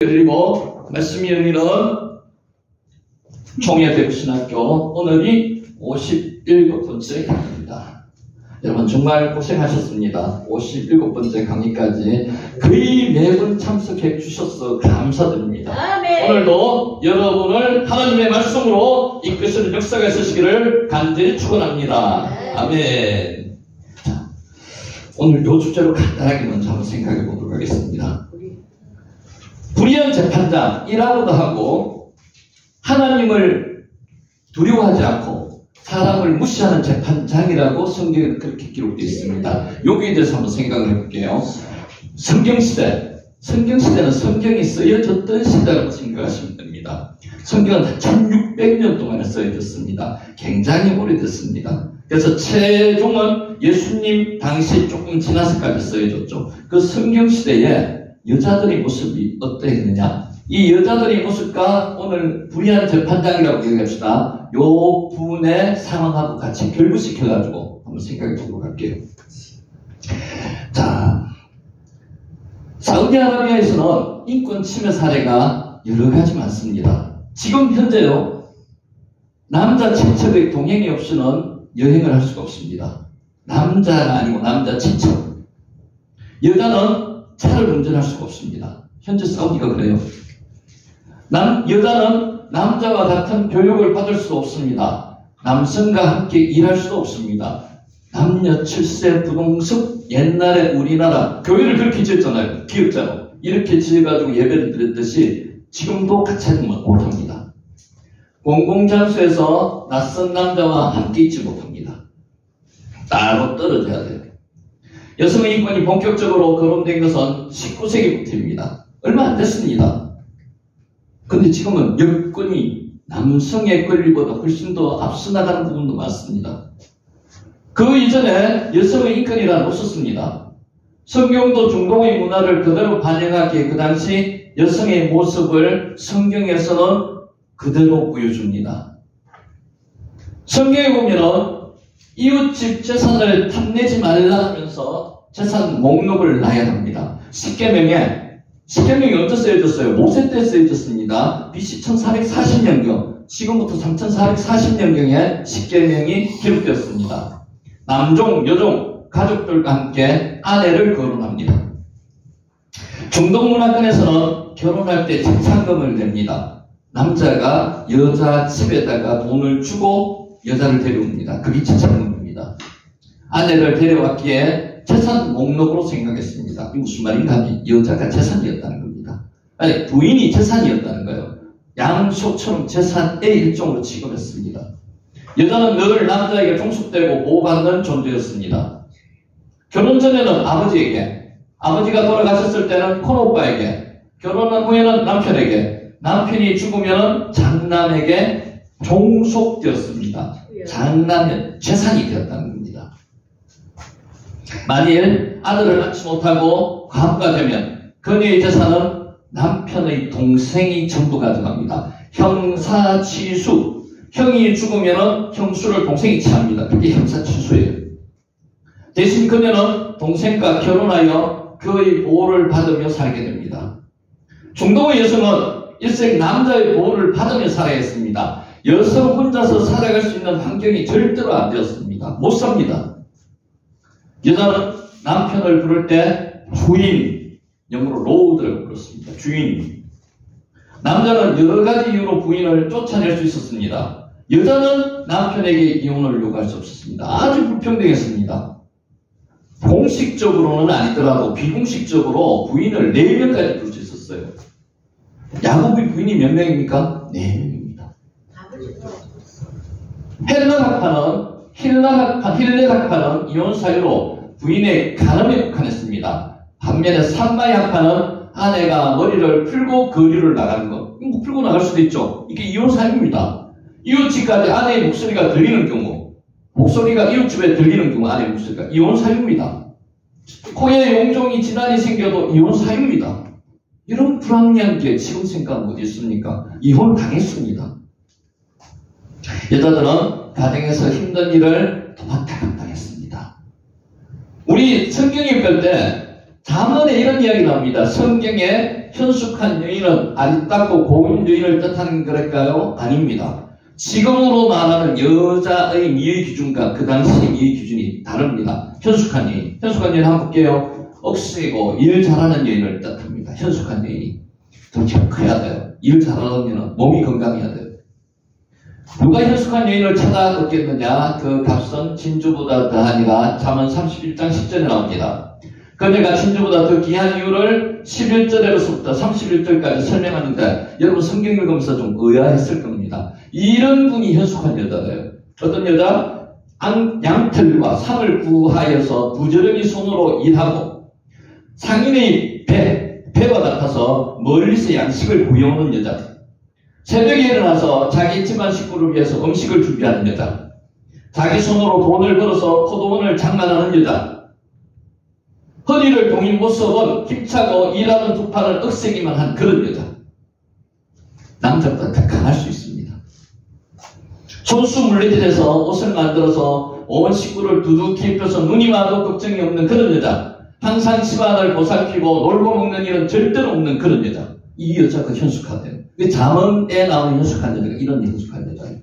그리고 말씀이 열리는 총회대구신학교 오늘이 57번째 강의입니다. 여러분 정말 고생하셨습니다. 57번째 강의까지 거의 매번 참석해 주셔서 감사드립니다. 아멘. 오늘도 여러분을 하나님의 말씀으로 이끄시는 역사가 있으시기를 간절히 축원합니다. 아멘. 자, 오늘 요 주제로 간단하게 먼저 한번 생각해 보도록 하겠습니다. 불의한 재판장이라고도 하고 하나님을 두려워하지 않고 사람을 무시하는 재판장이라고 성경에 그렇게 기록되어 있습니다. 여기에 대해서 한번 생각을 해볼게요. 성경시대는 성경이 쓰여졌던 시대라고 생각하시면 됩니다. 성경은 1600년 동안에 쓰여졌습니다. 굉장히 오래됐습니다. 그래서 최종은 예수님 당시 조금 지나서까지 쓰여졌죠. 그 성경시대에 여자들의 모습이 어떠했느냐, 이 여자들의 모습과 오늘 불의한 재판장이라고 얘기합시다. 요 분의 상황하고 같이 결부시켜가지고 한번 생각해 보도록 할게요. 자, 사우디아라비아에서는 인권 침해 사례가 여러 가지 많습니다. 지금 현재요, 남자 친척의 동행이 없이는 여행을 할 수가 없습니다. 남자가 아니고 남자 친척. 여자는 차를 운전할 수가 없습니다. 현재 사우디가 그래요. 여자는 남자와 같은 교육을 받을 수 없습니다. 남성과 함께 일할 수도 없습니다. 남녀 7세 부동석. 옛날에 우리나라 교회를 그렇게 지었잖아요. 기억자로 이렇게 지어가지고 예배를 드렸듯이 지금도 같이 하지 못합니다. 공공장소에서 낯선 남자와 함께 있지 못합니다. 따로 떨어져야 돼요. 여성의 인권이 본격적으로 거론된 것은 19세기부터입니다. 얼마 안 됐습니다. 근데 지금은 여건이 남성의 권리보다 훨씬 더 앞서 나가는 부분도 많습니다. 그 이전에 여성의 인권이란 없었습니다. 성경도 중동의 문화를 그대로 반영하기에 그 당시 여성의 모습을 성경에서는 그대로 보여줍니다. 성경에 보면은 이웃집 재산을 탐내지 말라 하면서 재산 목록을 놔야 합니다. 십계명이 언제 쓰여졌어요? 모세 때 쓰여졌습니다. BC 1440년경, 지금부터 3440년경에 십계명이 기록되었습니다. 남종, 여종, 가족들과 함께 아내를 거론합니다. 중동 문화권에서는 결혼할 때 집착금을 냅니다. 남자가 여자 집에다가 돈을 주고 여자를 데려옵니다. 그게 집착금입니다. 아내를 데려왔기에 재산 목록으로 생각했습니다. 이게 무슨 말인가 하면 여자가 재산이었다는 겁니다. 아니, 부인이 재산이었다는 거예요. 양소처럼 재산의 일종으로 취급했습니다. 여자는 늘 남자에게 종속되고 보호받는 존재였습니다. 결혼 전에는 아버지가 돌아가셨을 때는 큰오빠에게, 결혼한 후에는 남편에게, 남편이 죽으면 장남에게 종속되었습니다. 장남은 재산이 되었다는 겁니다. 만일 아들을 낳지 못하고 과부가 되면 그녀의 재산은 남편의 동생이 전부 가져갑니다. 형사취수. 형이 죽으면 형수를 동생이 취합니다. 그게 형사취수예요. 대신 그녀는 동생과 결혼하여 그의 보호를 받으며 살게 됩니다. 중동의 여성은 일생 남자의 보호를 받으며 살아야 했습니다. 여성 혼자서 살아갈 수 있는 환경이 절대로 안 되었습니다. 못 삽니다. 여자는 남편을 부를 때 주인, 영어로 로드라고 그렇습니다. 주인. 남자는 여러 가지 이유로 부인을 쫓아낼 수 있었습니다. 여자는 남편에게 이혼을 요구할 수 없었습니다. 아주 불평등했습니다. 공식적으로는 아니더라도 비공식적으로 부인을 4명까지 부를 수 있었어요. 야곱의 부인이 몇 명입니까? 4명입니다. 힐레학파는 이혼 사유로 부인의 간음에 국한했습니다. 반면에 산마이학파는 아내가 머리를 풀고 거리를 나가는 것. 이거 풀고 나갈 수도 있죠. 이게 이혼 사유입니다. 이웃집까지 아내의 목소리가 들리는 경우, 목소리가 이웃집에 들리는 경우 아내의 목소리가 이혼 사유입니다. 코에 용종이 질환이 생겨도 이혼 사유입니다. 이런 불합리한 게 지금 생각하면 어디 있습니까? 이혼 당했습니다. 여자들은 가정에서 힘든 일을 도맡아 감당했습니다. 우리 성경 읽을 때 잠언에 이런 이야기 나옵니다. 성경에 현숙한 여인은 아리따고 고운 여인을 뜻하는 거랄까요? 아닙니다. 지금으로 말하는 여자의 미의 기준과 그 당시의 미의 기준이 다릅니다. 현숙한 여인. 현숙한 여인 한번 볼게요. 억세고 일 잘하는 여인을 뜻합니다. 현숙한 여인이. 덩치가 커야 돼요. 일 잘하는 여인은 몸이 건강해야 돼요. 누가 현숙한 여인을 찾아 얻겠느냐? 그 값은 진주보다 더하니라. 잠언 31장 10절에 나옵니다. 그녀가 진주보다 더 귀한 이유를 11절에서부터 31절까지 설명하는데 여러분 성경 읽으면서 좀 의아했을 겁니다. 이런 분이 현숙한 여자예요. 어떤 여자? 양털과 상을 구하여서 부지런히 손으로 일하고 상인의 배와 같아서 멀리서 양식을 구해오는 여자. 새벽에 일어나서 자기 집안 식구를 위해서 음식을 준비하는 여자. 자기 손으로 돈을 벌어서 포도원을 장만하는 여자. 허리를 동인 모습은 힘차고 일하는 두 팔을 억세기만 한 그런 여자. 남자보다 더 강할 수 있습니다. 손수 물레질해서 옷을 만들어서 온 식구를 두둑히 입혀서 눈이 와도 걱정이 없는 그런 여자. 항상 집안을 보살피고 놀고 먹는 일은 절대로 없는 그런 여자. 이 여자가 현숙하대요. 잠언에 나오는 현숙한 여자가 이런 현숙한 여자예요.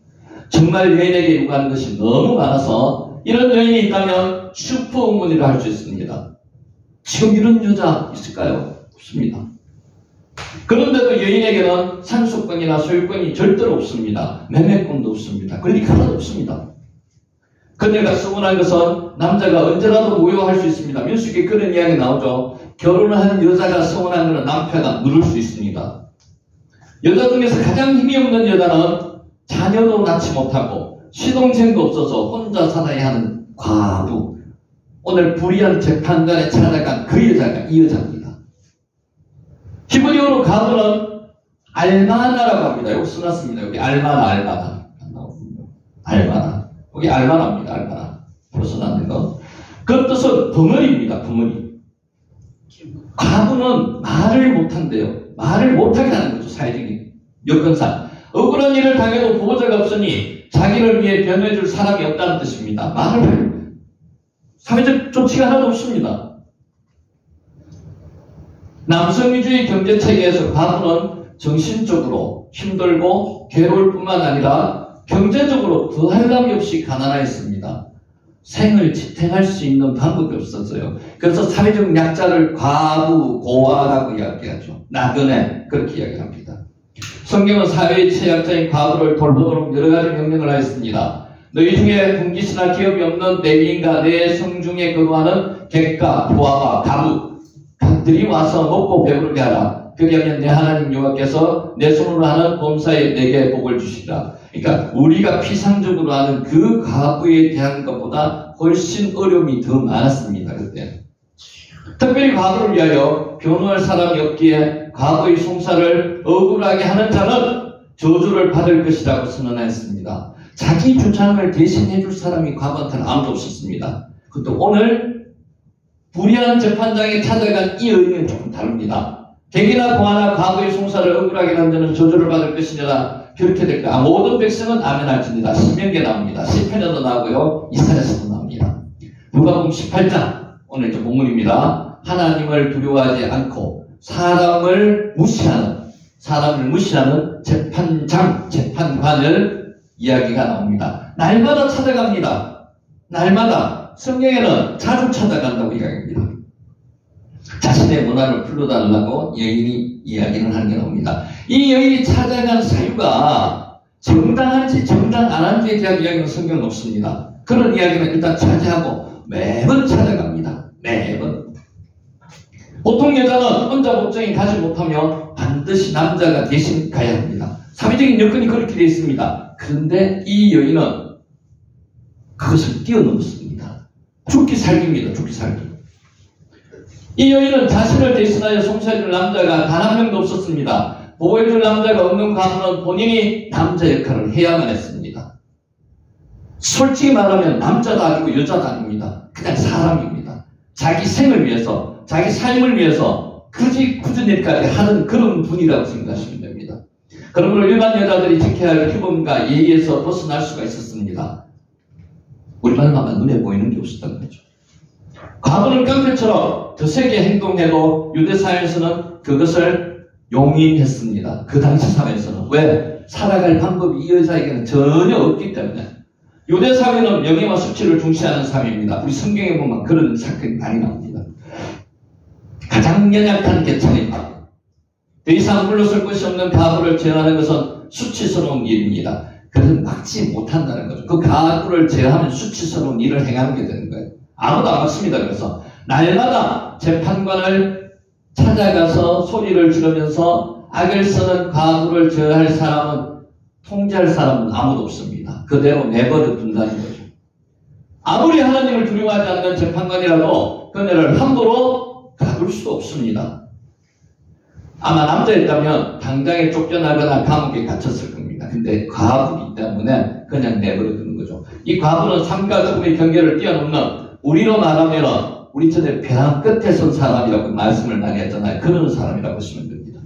정말 여인에게 요구하는 것이 너무 많아서 이런 여인이 있다면 슈퍼우먼이라 할 수 있습니다. 지금 이런 여자 있을까요? 없습니다. 그런데도 여인에게는 상속권이나 소유권이 절대로 없습니다. 매매권도 없습니다. 권리가 하나도 없습니다. 그녀가 서운한 것은 남자가 언제라도 모욕할 수 있습니다. 민수기에 그런 이야기 나오죠. 결혼을 하는 여자가 서운한 것은 남편가 누를 수 있습니다. 여자 중에서 가장 힘이 없는 여자는 자녀도 낳지 못하고 시동생도 없어서 혼자 살아야 하는 과부. 오늘 불의한 재판관에 찾아간 그 여자가 이 여자입니다. 히브리어로 과부는 알마나라고 합니다. 여기 써놨습니다. 여기 알마나. 알마나. 여기 알마나입니다. 알마나. 써놨는 거. 그 뜻은 벙어리입니다. 벙어리. 과부는 말을 못한대요. 말을 못하게 하는 거죠. 사회적인 여건상. 억울한 일을 당해도 보호자가 없으니 자기를 위해 변해줄 사람이 없다는 뜻입니다. 말을 사회적 조치가 하나도 없습니다. 남성위주의 경제체계에서 과부는 정신적으로 힘들고 괴로울 뿐만 아니라 경제적으로 더할 나위 없이 가난했습니다. 생을 지탱할 수 있는 방법이 없었어요. 그래서 사회적 약자를 과부, 고아라고 이야기하죠. 나그네 그렇게 이야기합니다. 성경은 사회의 최약자인 과부를 돌보도록 여러 가지 명령을 하였습니다. 너희 중에 분깃이나 기업이 없는 레위인과 내 성중에 거주하는 객가, 부하와 가부 그들이 와서 먹고 배부르게 하라. 그리하면 내 하나님 여호와께서 내 손으로 하는 범사에 내게 복을 주시라. 그러니까 우리가 피상적으로 하는 그 과부에 대한 것보다 훨씬 어려움이 더 많았습니다. 그때 특별히 과부를 위하여 변호할 사람이 없기에 과부의 송사를 억울하게 하는 자는 저주를 받을 것이라고 선언하였습니다. 자기 주장을 대신해 줄 사람이 과부한테는 아무도 없었습니다. 그것도 오늘 불의한 재판장에 찾아간 이 여인은 조금 다릅니다. 객이나 고아나 과부의 송사를 억울하게 하는 자는 저주를 받을 것이니라. 그렇게 될까? 모든 백성은 아멘할지니라. 신명기에 나옵니다. 시편에도 나오고요. 이사야서도 나옵니다. 누가복음 18장 오늘 저 본문입니다. 하나님을 두려워하지 않고 사람을 무시하는 재판장, 재판관을 이야기가 나옵니다. 날마다 찾아갑니다. 날마다 성경에는 자주 찾아간다고 이야기합니다. 자신의 문화를 불러달라고 여인이 이야기를 하는 게 나옵니다. 이 여인이 찾아간 사유가 정당한지 정당 안 한지에 대한 이야기는 성경은 없습니다. 그런 이야기는 일단 차지하고 매번 찾아갑니다. 매번. 보통 여자는 혼자 목적이 가지 못하면 반드시 남자가 대신 가야 합니다. 사회적인 여건이 그렇게 되어 있습니다. 그런데 이 여인은 그것을 뛰어넘었습니다. 죽기 살기입니다. 죽기 살기. 이 여인은 자신을 대신하여 송사해줄 남자가 단 한 명도 없었습니다. 보호해줄 남자가 없는 과부는 본인이 남자 역할을 해야만 했습니다. 솔직히 말하면 남자도 아니고 여자도 아닙니다. 그냥 사람입니다. 자기 생을 위해서, 자기 삶을 위해서 굳이 일까지 하는 그런 분이라고 생각하시면 됩니다. 그러므로 일반 여자들이 지켜야 할 규범과 예의에서 벗어날 수가 있었습니다. 우리말만 눈에 보이는 게 없었던 거죠. 과부는 깡패처럼 드세게 행동해도 유대사회에서는 그것을 용인했습니다. 그 당시 사회에서는. 왜? 살아갈 방법이 이 여자에게는 전혀 없기 때문에. 유대사회는 명예와 수치를 중시하는 사회입니다. 우리 성경에 보면 그런 사건이 많이 나옵니다. 가장 연약한 계층입니다. 더 이상 물러설 것이 없는 과부를 제어하는 것은 수치스러운 일입니다. 그래서 막지 못한다는 거죠. 그 과부를 제어하면 수치스러운 일을 행하게 되는 거예요. 아무도 안 막습니다. 그래서 날마다 재판관을 찾아가서 소리를 지르면서 악을 쓰는 과부를 제어할 사람은, 통제할 사람은 아무도 없습니다. 그대로 내버려 둔다는 거죠. 아무리 하나님을 두려워하지 않는 재판관이라도 그녀를 함부로 가둘 수도 없습니다. 아마 남자였다면 당장에 쫓겨나거나 감옥에 갇혔을 겁니다. 근데 과부이기 때문에 그냥 내버려 두는 거죠. 이 과부는 삶과 죽음의 경계를 뛰어넘는, 우리로 말하면 우리 전에 벼랑 끝에 선 사람이라고 말씀을 많이 했잖아요. 그런 사람이라고 보시면 됩니다.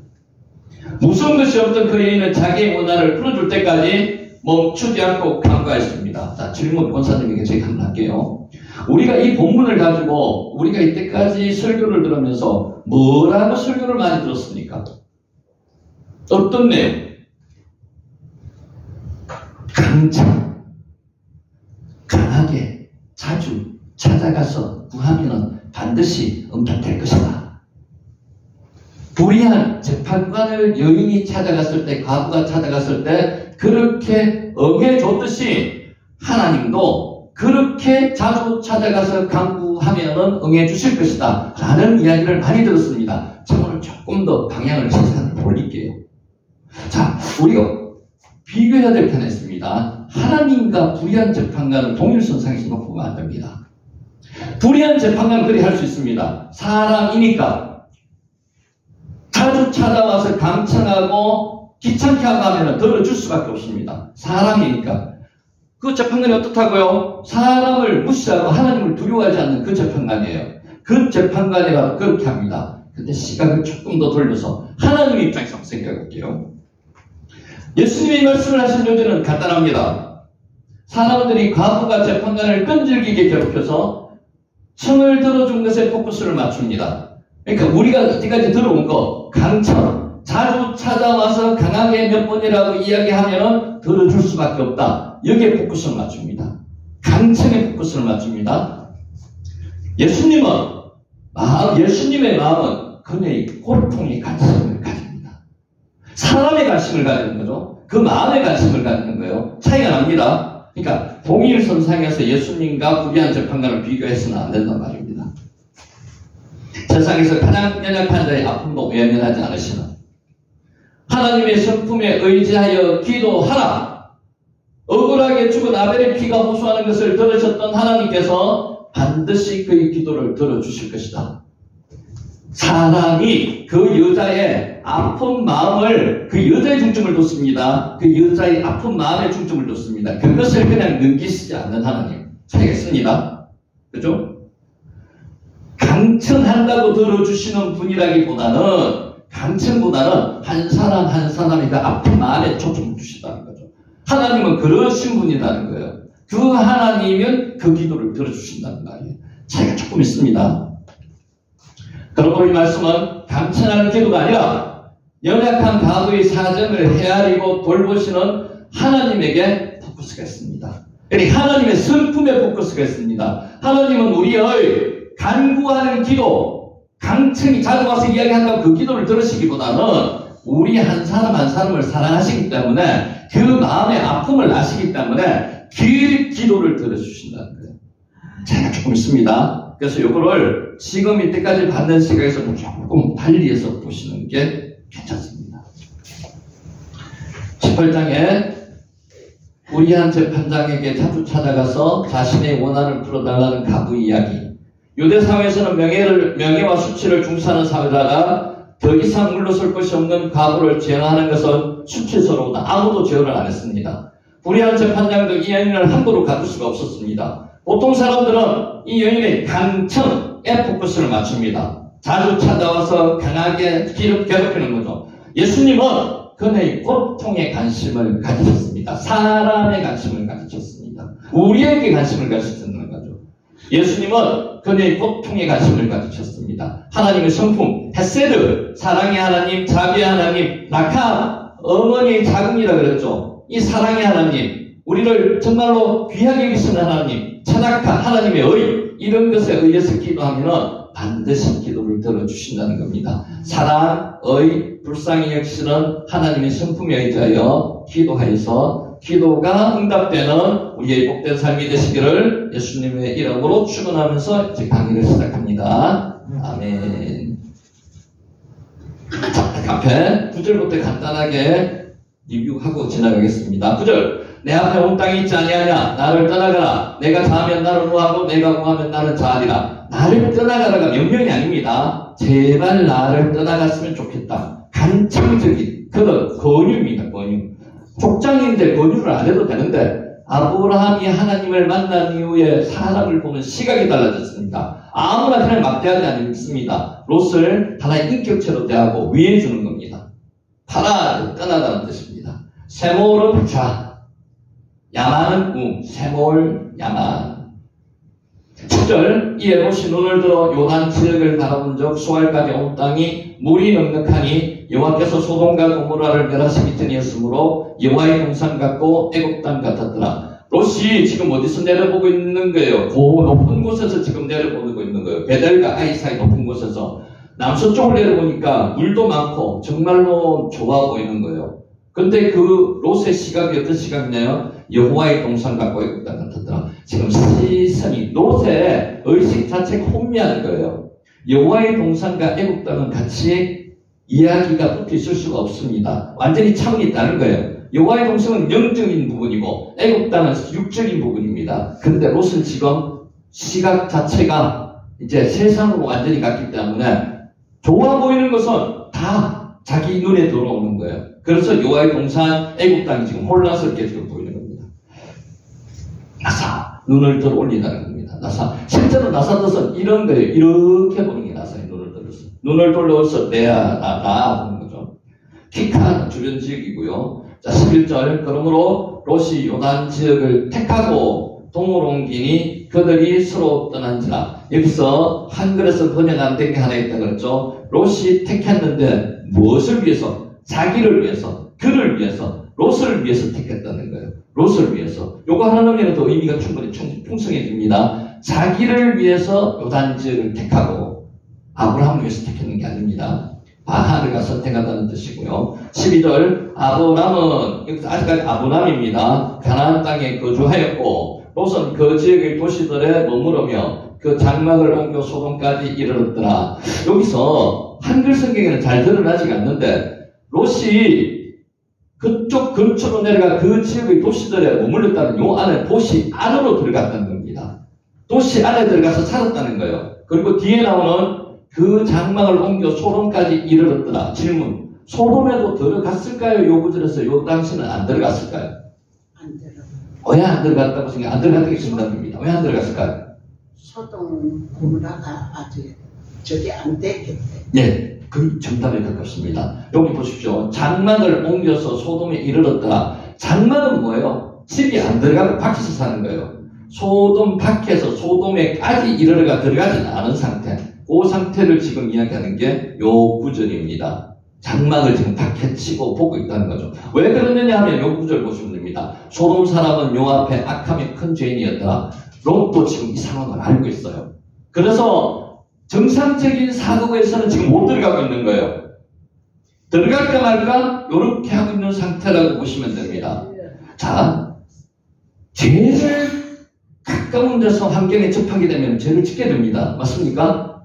무서운 것이 없던 그 여인은 자기의 문화를 풀어줄 때까지 멈추지 않고 간구했습니다. 자, 질문 권사님에게 제가 한번 할게요. 우리가 이 본문을 가지고 우리가 이때까지 설교를 들으면서 뭐라고 설교를 많이 들었습니까? 어떤 내용? 강참, 강하게, 자주 찾아가서 구하면 반드시 응답될 것이다. 불의한 재판관을 여인이 찾아갔을 때, 과부가 찾아갔을 때 그렇게 응해줬듯이 하나님도 그렇게 자주 찾아가서 간구하면 응해주실 것이다 라는 이야기를 많이 들었습니다. 자, 오늘 조금 더 방향을 세상을 돌릴게요. 자, 우리가 비교해야 될 편이 있습니다. 하나님과 불의한 재판관은 동일선상에서 놓고 보면 안 됩니다. 불의한 재판관은 그리 할 수 있습니다. 사람이니까 자주 찾아와서 강청하고 귀찮게 하고 하면 들어줄 수밖에 없습니다. 사람이니까. 그 재판관이 어떻다고요? 사람을 무시하고 하나님을 두려워하지 않는 그 재판관이에요. 그 재판관이라도 그렇게 합니다. 근데 시각을 조금 더 돌려서 하나님 입장에서 한번 생각해 볼게요. 예수님이 말씀을 하신 요지는 간단합니다. 사람들이 과부가 재판관을 끈질기게 괴롭혀서 청을 들어준 것에 포커스를 맞춥니다. 그러니까 우리가 이때까지 들어온 거, 강청, 자주 찾아와서 강하게 몇 번이라도 이야기하면 들어줄 수밖에 없다. 여기에 포커스를 맞춥니다. 강청에 포커스를 맞춥니다. 예수님의 마음은 그녀의 고통의 관심을 가집니다. 사람의 관심을 가지는 거죠. 그 마음의 관심을 가지는 거예요. 차이가 납니다. 그러니까 동일선상에서 예수님과 불의한 재판관을 비교해서는 안 된단 말입니다. 세상에서 가장 연약한 자의 아픔도 외면하지 않으시는, 하나님의 성품에 의지하여 기도하라. 억울하게 죽은 아벨의 피가 호소하는 것을 들으셨던 하나님께서 반드시 그의 기도를 들어주실 것이다. 사람이 그 여자의 아픈 마음을, 그 여자의 중점을 뒀습니다. 그 여자의 아픈 마음에 중점을 뒀습니다. 그것을 그냥 넘기시지 않는 하나님. 차이가 있습니다. 그죠? 강청한다고 들어주시는 분이라기보다는, 강청보다는 한 사람 한 사람이 그 아픈 마음에 초점을 주시다는 거죠. 하나님은 그러신 분이라는 거예요. 그 하나님은 그 기도를 들어주신다는 말이에요. 차이가 조금 있습니다. 그러므로 이 말씀은 강청하는 기도가 아니라 연약한 과부의 사정을 헤아리고 돌보시는 하나님에게 포커스가 있습니다. 그러니까 하나님의 성품에 포커스가 있습니다. 하나님은 우리의 간구하는 기도, 강청이 자주 와서 이야기한다고 그 기도를 들으시기보다는 우리 한 사람 한 사람을 사랑하시기 때문에, 그 마음의 아픔을 아시기 때문에 그 기도를 들어주신다는 거예요. 차이가 조금 있습니다. 그래서 이거를 지금 이때까지 받는 시각에서 조금 달리 해서 보시는 게 괜찮습니다. 18장에 불의한 재판장에게 자주 찾아가서 자신의 원한을 풀어달라는 과부 이야기. 유대사회에서는 명예와 수치를 중시하는 사회다가 더 이상 물러설 것이 없는 과부를 제어하는 것은 수치스러우다. 아무도 제어를 안 했습니다. 불의한 재판장도 이 여인을 함부로 가둘 수가 없었습니다. 보통 사람들은 이 여인의 강청에 포커스를 맞춥니다. 자주 찾아와서 강하게 괴롭히는 거죠. 예수님은 그녀의 고통에 관심을 가지셨습니다. 사람의 관심을 가지셨습니다. 우리에게 관심을 가지셨다는 거죠. 예수님은 그녀의 고통에 관심을 가지셨습니다. 하나님의 성품, 헤세드, 사랑의 하나님, 자비의 하나님, 라카, 어머니의 자궁이라 그랬죠. 이 사랑의 하나님, 우리를 정말로 귀하게 여기시는 하나님, 차다카, 하나님의 의, 이런 것에 의해서 기도하면 반드시 기도를 들어주신다는 겁니다. 사랑, 의, 불쌍히 여기시는 하나님의 성품에 의하여 기도하여서 기도가 응답되는 우리의 복된 삶이 되시기를 예수님의 이름으로 축원하면서 이제 강의를 시작합니다. 아멘. 자, 앞에 9절부터 간단하게 리뷰하고 지나가겠습니다. 9절. 내 앞에 온 땅이 있지 아니하냐? 나를 떠나가라. 내가 자하면 나를 구하고 내가 구하면 나를 자하리라. 나를 떠나가라가 명령이 아닙니다. 제발 나를 떠나갔으면 좋겠다. 간청적인 그런 권유입니다. 권유. 족장인데 권유를 안 해도 되는데 아브라함이 하나님을 만난 이후에 사람을 보는 시각이 달라졌습니다. 아무나 그냥 막대하지 않습니다. 롯을 하나의 인격체로 대하고 위해주는 겁니다. 타라, 떠나다는 뜻입니다. 세몰은 좌, 야만은 우, 세몰, 야만. 7절, 이에 롯이 눈을 들어 요단 지역을 바라본 적 수알까지 온 땅이 물이 넉넉하니 여호와께서 소돔과 고모라를 멸하시기 전이었으므로 여호와의 동산 같고 애굽 땅 같았더라. 롯이 지금 어디서 내려보고 있는 거예요? 그 높은 곳에서 지금 내려보고 있는 거예요. 베델과 아이 사이 높은 곳에서 남서쪽을 내려보니까 물도 많고 정말로 좋아 보이는 거예요. 근데 그 롯의 시각이 어떤 시각이냐요? 여호와의 동산 같고 애굽 땅 같았더라. 지금 시선이 롯의 의식 자체가 혼미한 거예요. 여호와의 동산과 애굽 땅은 같이 이야기가 붙어 있을 수가 없습니다. 완전히 차원이 있다는 거예요. 여호와의 동산은 영적인 부분이고 애굽 땅은 육적인 부분입니다. 그런데 롯은 지금 시각 자체가 이제 세상으로 완전히 갔기 때문에 좋아 보이는 것은 다 자기 눈에 들어오는 거예요. 그래서 여호와의 동산, 애굽 땅이 지금 혼란스럽게 지금 보이는 겁니다. 나사, 눈을 들어 올린다는 겁니다. 나사. 실제로 나사 뜻은 이런 거예요. 이렇게 보는 게 나사의 눈을 들어서. 눈을 돌려서 내야, 나 보는 거죠. 키카, 주변 지역이고요. 자, 11절. 그러므로 롯이 요단 지역을 택하고 동으로 옮기니 그들이 서로 떠난지라. 여기서 한글에서 번역 안 된 게 하나 있다 그랬죠. 롯이 택했는데 무엇을 위해서? 자기를 위해서, 그를 위해서, 롯을 위해서 택했다는 거예요. 롯을 위해서. 요거 하나는 더 의미가 충분히 풍성해집니다. 자기를 위해서 요단 지역을 택하고 아브라함을 위해서 택했는 게 아닙니다. 바하르가 선택한다는 뜻이고요. 12절, 아브람은, 여기서 아직까지 아브람입니다. 가나안 땅에 거주하였고, 롯은 그 지역의 도시들에 머무르며 그 장막을 옮겨 소돔까지 이르렀더라. 여기서 한글 성경에는 잘 드러나지가 않는데, 롯이 그쪽 근처로 내려가 그 지역의 도시들에 머물렀다는 요 안에 도시 안으로 들어갔다는 겁니다. 도시 안에 들어가서 살았다는 거예요. 그리고 뒤에 나오는 그 장막을 옮겨 소돔까지 이르렀더라. 질문. 소돔에도 들어갔을까요? 요 구절에서 요 당시는 안 들어갔을까요? 안 들어갔어요. 왜 안 들어갔다고 생각해요? 안 들어갔다고 생각합니다. 왜 안 들어갔을까요? 소돔 고모라가 아주 저게 안 됐겠대. 네, 그 정답에 가깝습니다. 여기 보십시오. 장막을 옮겨서 소돔에 이르렀더라. 장막은 뭐예요? 집이 안 들어가고 밖에서 사는 거예요. 소돔 밖에서 소돔에까지 이르러가 들어가지는 않은 상태. 그 상태를 지금 이야기하는 게 요 구절입니다. 장막을 지금 밖에 치고 보고 있다는 거죠. 왜 그러느냐 하면 요 구절 보시면 됩니다. 소돔 사람은 요 앞에 악함이 큰 죄인이었더라. 롯도 지금 이 상황을 알고 있어요. 그래서 정상적인 사고에서는 지금 못 들어가고 있는 거예요. 들어갈까 말까 요렇게 하고 있는 상태라고 보시면 됩니다. 자, 죄를 가까운 데서 환경에 접하게 되면 죄를 짓게 됩니다. 맞습니까?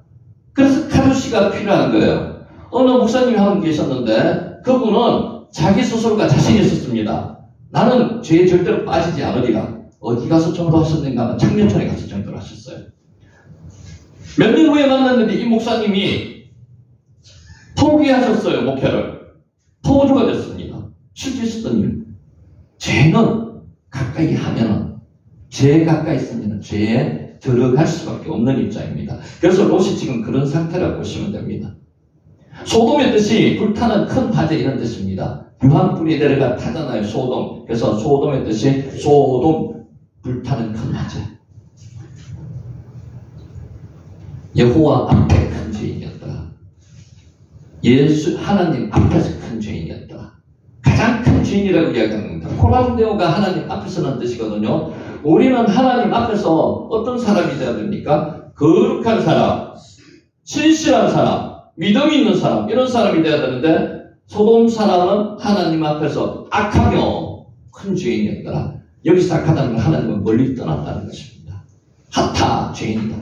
그래서 카루시가 필요한 거예요. 어느 목사님이 하고 계셨는데 그분은 자기 스스로가 자신이 있었습니다. 나는 죄에 절대로 빠지지 않으리라. 어디 가서 전도하셨는가 하면 창년촌에 가서 전도를 하셨어요. 몇 년 후에 만났는데 이 목사님이 포기하셨어요. 목회를. 포주가 됐습니다. 실제 있었던 일. 죄는 가까이 하면은 죄에 가까이 있으면 죄에 들어갈 수밖에 없는 입장입니다. 그래서 롯이 지금 그런 상태라고 보시면 됩니다. 소돔의 뜻이 불타는 큰 화재 이런 뜻입니다. 유황불이 내려가 타잖아요. 소돔. 그래서 소돔의 뜻이 소돔, 불타는 큰 화재. 여호와 앞에 큰 죄인이었다. 하나님 앞에서 큰 죄인이었다. 가장 큰 죄인이라고 이야기합니다. 코란데오가 하나님 앞에서는 뜻이거든요. 우리는 하나님 앞에서 어떤 사람이 되어야 됩니까? 거룩한 사람, 신실한 사람, 믿음 있는 사람, 이런 사람이 되어야 되는데 소돔 사람은 하나님 앞에서 악하며 큰 죄인이었더라. 여기서 악하다는 건 하나님은 멀리 떠났다는 것입니다. 하타 죄인이다.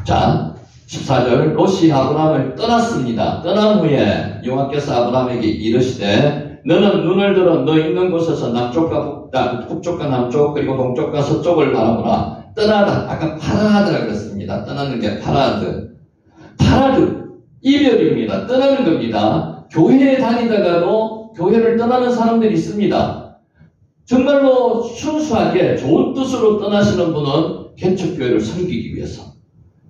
자, 14절 롯이 아브라함을 떠났습니다. 떠난 후에 여호와께서 아브라함에게 이르시되 너는 눈을 들어 너 있는 곳에서 북쪽과 남쪽 그리고 동쪽과 서쪽을 바라보라. 떠나다. 아까 파라드라고 했습니다. 떠나는 게 파라드. 이별입니다. 떠나는 겁니다. 교회에 다니다가도 교회를 떠나는 사람들이 있습니다. 정말로 순수하게 좋은 뜻으로 떠나시는 분은 개척교회를 섬기기 위해서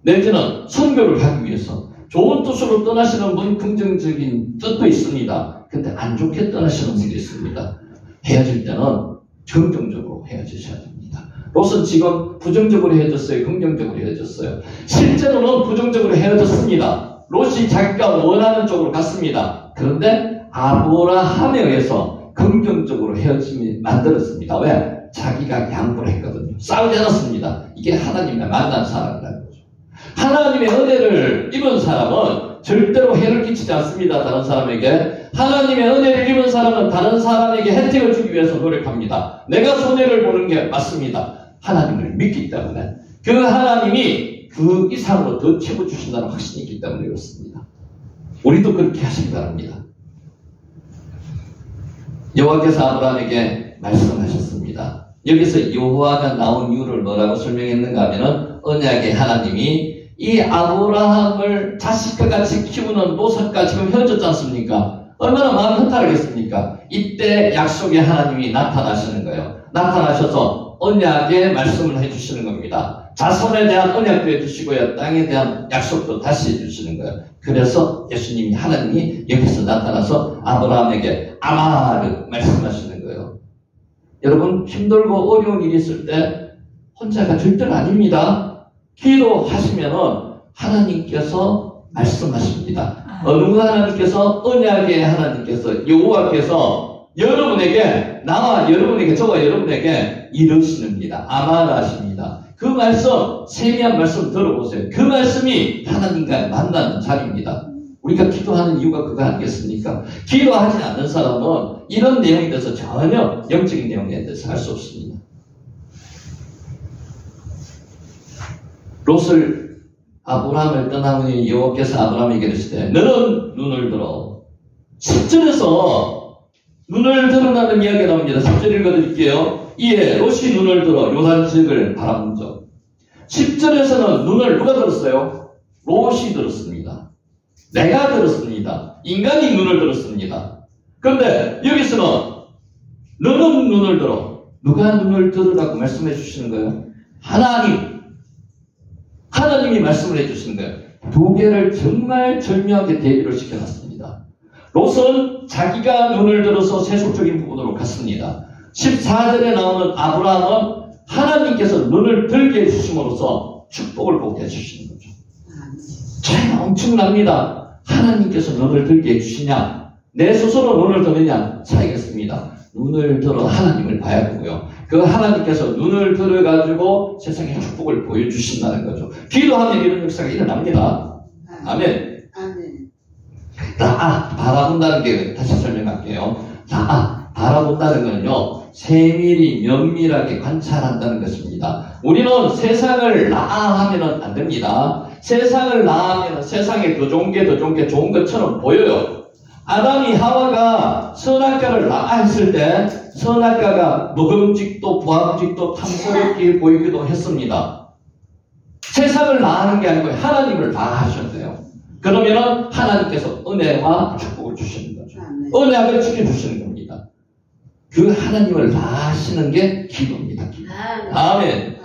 내지는 선교를 하기 위해서 좋은 뜻으로 떠나시는 분 긍정적인 뜻도 있습니다. 근데 안 좋게 떠나시는 분도 있습니다. 헤어질 때는 긍정적으로 헤어지셔야 됩니다. 롯은 지금 부정적으로 헤어졌어요? 긍정적으로 헤어졌어요? 실제로는 부정적으로 헤어졌습니다. 롯이 자기가 원하는 쪽으로 갔습니다. 그런데 아브라함에 의해서 긍정적으로 헤어짐이 만들었습니다. 왜? 자기가 양보를 했거든요. 싸우지 않았습니다. 이게 하나님의 만난 사람이라는 거죠. 하나님의 은혜를 입은 사람은 절대로 해를 끼치지 않습니다. 다른 사람에게. 하나님의 은혜를 입은 사람은 다른 사람에게 혜택을 주기 위해서 노력합니다. 내가 손해를 보는 게 맞습니다. 하나님을 믿기 때문에. 그 하나님이 그 이상으로 더 채워주신다는 확신이 있기 때문에 그렇습니다. 우리도 그렇게 하시기 바랍니다. 여호와께서 아브라함에게 말씀하셨습니다. 여기서 여호와가 나온 이유를 뭐라고 설명했는가 하면은 언약의 하나님이 이 아브라함을 자식과 같이 키우는 롯과 지금 헤어졌지 않습니까? 얼마나 마음 허탈하겠습니까? 이때 약속의 하나님이 나타나시는 거예요. 나타나셔서 언약의 말씀을 해주시는 겁니다. 자손에 대한 언약도 해주시고요. 땅에 대한 약속도 다시 해주시는 거예요. 그래서 예수님이 하나님이 여기서 나타나서 아브라함에게 아마르 말씀하시는 거예요. 여러분 힘들고 어려운 일이 있을 때 혼자가 절대로 아닙니다. 기도하시면은 하나님께서 말씀하십니다. 어느 하나님께서 언약의 하나님께서 여호와께서 여러분에게 나와 여러분에게 저와 여러분에게 이르시는입니다. 아마라십니다. 그 말씀 세미한 말씀 들어보세요. 그 말씀이 하나님과 만나는 자리입니다. 우리가 기도하는 이유가 그거 아니겠습니까? 기도하지 않는 사람은 이런 내용에 대해서 전혀 영적인 내용에 대해서 할 수 없습니다. 롯을 아브라함을 떠난 후에 여호와께서 아브라함에게 이르시되 너는 눈을 들어. 10절에서 눈을 들으라는 이야기가 나옵니다. 10절 읽어드릴게요. 이에 롯이 눈을 들어 요단지역을 바라본 적. 10절에서는 눈을 누가 들었어요? 롯이 들었습니다. 내가 들었습니다. 인간이 눈을 들었습니다. 그런데 여기서는 너는 눈을 들어. 누가 눈을 들으라고 말씀해 주시는 거예요? 하나님이 말씀을 해 주시는 거예요. 두 개를 정말 절묘하게 대비를 시켜놨습니다. 롯은 자기가 눈을 들어서 세속적인 부분으로 갔습니다. 14절에 나오는 아브라함은 하나님께서 눈을 들게 해주심으로써 축복을 보게 해주시는 거죠. 차이가 엄청납니다. 하나님께서 눈을 들게 해주시냐, 내 스스로 눈을 드느냐 차이가 있습니다. 눈을 들어 하나님을 봐야 되고요. 그 하나님께서 눈을 들어가지고 세상에 축복을 보여주신다는 거죠. 기도하면 이런 역사가 일어납니다. 아멘. 라아, 바라본다는 게 다시 설명할게요. 라아, 바라본다는 거는요, 세밀히 면밀하게 관찰한다는 것입니다. 우리는 세상을 라아하면 안 됩니다. 세상을 라아하면 세상에 더 좋은 게 좋은 것처럼 보여요. 아담이 하와가 선악과를 라아했을 때 선악과가 먹음직도 부함직도 탐스럽게 보이기도 했습니다. 세상을 라아하는 게 아니고 하나님을 라아하셔야 돼요. 그러면은 하나님께서 은혜와 축복을 주시는 거죠. 은혜를 지켜주시는 겁니다. 그 하나님을 아시는 게 기도입니다. 아멘.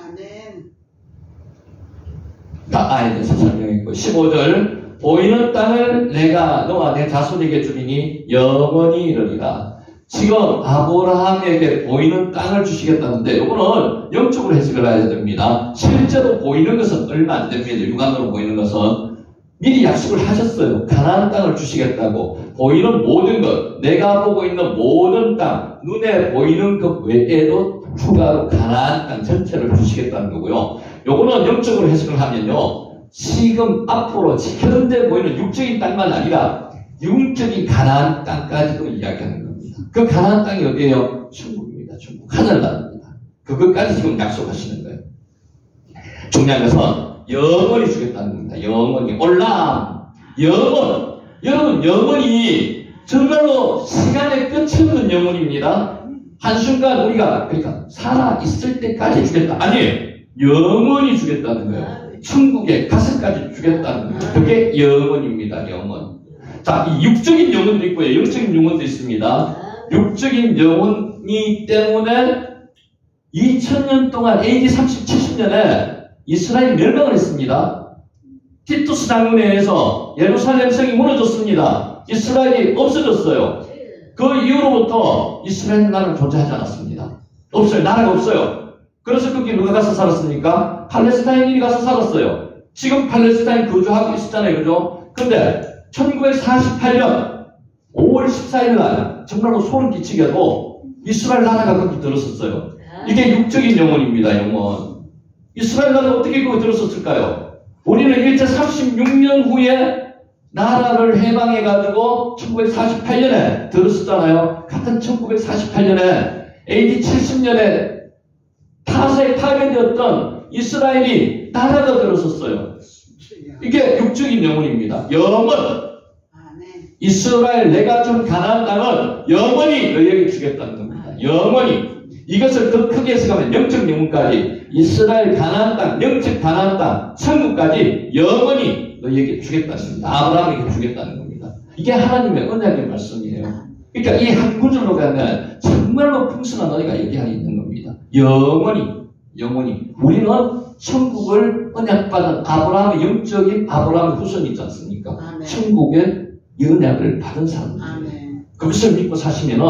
나아에 대해서 설명했고 15절 보이는 땅을 내가 너와 내 자손에게 주리니 영원히 이르리라. 지금 아브라함에게 보이는 땅을 주시겠다는데 이거는 영적으로 해석을 해야 됩니다. 실제로 보이는 것은 얼마 안 됩니다. 육안으로 보이는 것은 미리 약속을 하셨어요. 가나안 땅을 주시겠다고. 보이는 모든 것, 내가 보고 있는 모든 땅, 눈에 보이는 것 외에도 추가로 가나안 땅 전체를 주시겠다는 거고요. 요거는 영적으로 해석을 하면요, 지금 앞으로 현재 보이는 육적인 땅만 아니라 영적인 가나안 땅까지도 이야기하는 겁니다. 그 가나안 땅이 어디예요? 천국입니다. 천국. 하늘나라입니다. 그것까지 지금 약속하시는 거예요. 중요한 것은 영원히 주겠다는 겁니다. 영원히. 올람. 영원. 여러분, 영원히 정말로 시간의 끝이 없는 영원입니다. 한순간 우리가, 그러니까 살아있을 때까지 주겠다. 아니에요. 영원히 주겠다는 거예요. 천국에 가서까지 주겠다는 거예요. 그게 영원입니다. 영원. 자, 이 육적인 영혼도 있고요. 영적인 영혼도 있습니다. 육적인 영혼이 때문에 2000년 동안 AD 70년에 이스라엘이 멸망을 했습니다. 티투스 장군에 의해서 예루살렘 성이 무너졌습니다. 이스라엘이 없어졌어요. 그 이후로부터 이스라엘 나라는 존재하지 않았습니다. 없어요. 나라가 없어요. 그래서 거기 누가 가서 살았습니까? 팔레스타인인이 가서 살았어요. 지금 팔레스타인 거주하고 있었잖아요. 그죠? 근데 1948년 5월 14일 날 정말로 소름 끼치게도 이스라엘 나라가 거기 들었었어요. 이게 육적인 영혼입니다. 영혼. 이스라엘 나라가 어떻게 거기 들었었을까요? 우리는 일제 36년 후에 나라를 해방해가지고 1948년에 들었었잖아요. 같은 1948년에 AD 70년에 타사에 파괴되었던 이스라엘이 나라가 들었었어요. 이게 육적인 영혼입니다. 영원. 이스라엘 내가 준 가나안 땅을 영원히 너희에게 주겠다는 겁니다. 영원히. 이것을 더 크게 해석하면 영적 영혼까지 이스라엘 가나안 땅, 영적 가나안 땅, 천국까지 영원히 너희에게 주겠다는 겁니다. 아브라함에게 주겠다는 겁니다. 이게 하나님의 언약의 말씀이에요. 그러니까 이 한 구절로 가면 정말로 풍성한 은혜가 여기 안에 있는 겁니다. 영원히, 영원히. 우리는 천국을 언약받은 아브라함의 영적인 아브라함의 후손이 있지 않습니까? 아멘. 천국의 언약을 받은 사람입니다. 그것을 믿고 사시면은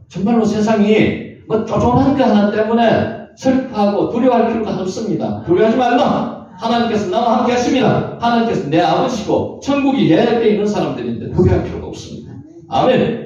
정말로 세상이 뭐 쪼쪼한 거 하나 때문에 슬퍼하고 두려워할 필요가 없습니다. 두려워하지 말라. 하나님께서 나와 함께 하십니다. 하나님께서 내 아버지시고 천국이 내 앞에 있는 사람들인데 두려워할 필요가 없습니다. 아멘.